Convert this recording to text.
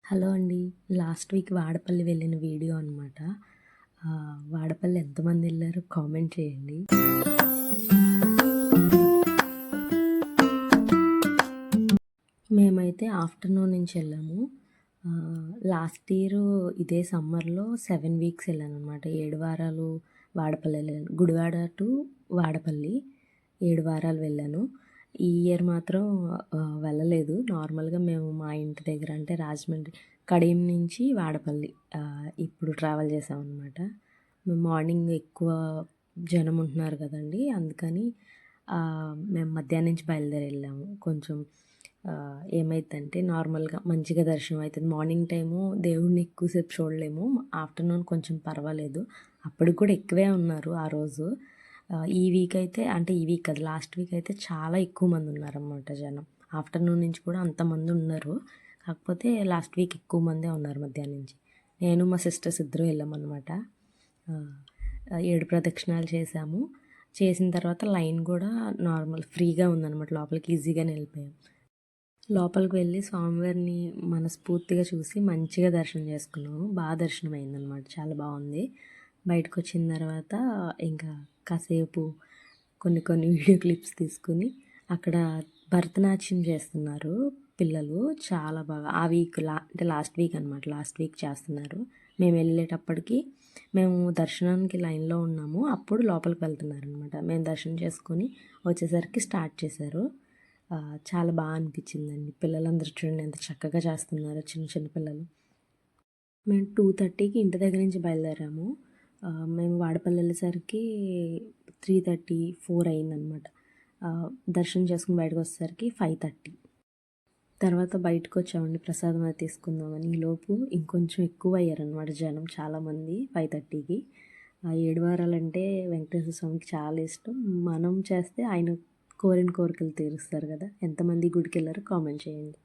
Hello అండి. Last week Vadapalli వెళ్ళిన video అనమాట. వాడపల్లి ఎంతమంది ఎళ్లారో కామెంట్ చేయండి. మేమైతే ఆఫ్టర్‌నూన్ నుంచి వెళ్ళాము. లాస్ట్ ఇయర్ ఇదే సమ్మర్‌లో 7 వీక్స్ వెళ్ళాననమాట. 7 వారాలు వాడపల్లి వెళ్ళాను. గుడివాడ టు వాడపల్లి 7 వారాలు వెళ్ళాను. ఈ ఇయర్ మాత్రం వెళ్ళలేదు. నార్మల్‌గా మేము మా ఇంటి దగ్గర అంటే రాజమండ్రి కడియం నుంచి వాడపల్లి ఇప్పుడు ట్రావెల్ చేసామన్నమాట. మేము మార్నింగ్ ఎక్కువ జనం ఉంటున్నారు కదండీ! అందుకని మేము మధ్యాహ్నం నుంచి బయలుదేరి వెళ్ళాము. కొంచెం ఏమైద్దంటే నార్మల్‌గా మంచిగా దర్శనం అయితది. మార్నింగ్ టైము దేవుడిని ఎక్కువసేపు చూడలేము. ఆఫ్టర్‌నూన్ కొంచెం పర్వాలేదు. అప్పటికి కూడా ఎక్కువే ఉన్నారు ఆ రోజు. ఈ వీక్ అయితే అంటే ఈ వీక్ కాదు, లాస్ట్ వీక్ అయితే చాలా ఎక్కువ మంది ఉన్నారనమాట జనం. ఆఫ్టర్‌నూన్ నుంచి కూడా అంతమంది ఉన్నారు. కాకపోతే లాస్ట్ వీక్ ఎక్కువ మందే ఉన్నారు మధ్యాహ్నం నుంచి. నేను మా సిస్టర్స్ ఇద్దరు వెళ్ళామన్నమాట. 7 ప్రదక్షిణాలు చేశాము. చేసిన తర్వాత లైన్ కూడా నార్మల్ ఫ్రీగా ఉందన్నమాట. లోపలికి ఈజీగానే వెళ్ళిపోయాం. లోపలికి వెళ్ళి స్వామివారిని మనస్ఫూర్తిగా చూసి మంచిగా దర్శనం చేసుకున్నాము. బాగా దర్శనం అయిందనమాట. చాలా బాగుంది. బయటకు వచ్చిన తర్వాత ఇంకా కాసేపు కొన్ని వీడియో క్లిప్స్ తీసుకుని అక్కడ భరతనాట్యం చేస్తున్నారు పిల్లలు. చాలా బాగా ఆ వీక్ అంటే లాస్ట్ వీక్ అనమాట. లాస్ట్ వీక్ చేస్తున్నారు. మేము వెళ్ళేటప్పటికి మేము దర్శనానికి లైన్లో ఉన్నాము. అప్పుడు లోపలికి వెళ్తున్నారు అనమాట. మేము దర్శనం చేసుకొని వచ్చేసరికి స్టార్ట్ చేశారు. చాలా బాగా అనిపించిందండి. పిల్లలందరూ చూడండి ఎంత చక్కగా చేస్తున్నారు, చిన్న చిన్న పిల్లలు. మేము 2:30కి ఇంటి దగ్గర నుంచి బయలుదేరాము. మేము వాడపల్లి వెళ్ళేసరికి 3:30, 4 అయిందనమాట. దర్శనం చేసుకుని బయటకు వచ్చేసరికి 5:30. తర్వాత బయటకు వచ్చామండి ప్రసాదం అది తీసుకుందామని. ఈలోపు ఇంకొంచెం ఎక్కువ అయ్యారనమాట జనం చాలామంది 5:30కి. 7 వారాలంటే వెంకటేశ్వర స్వామికి చాలా ఇష్టం. మనం చేస్తే ఆయన కోరిన కోరికలు తీరుస్తారు కదా. ఎంతమంది గుడికి వెళ్ళారో కామెంట్ చేయండి.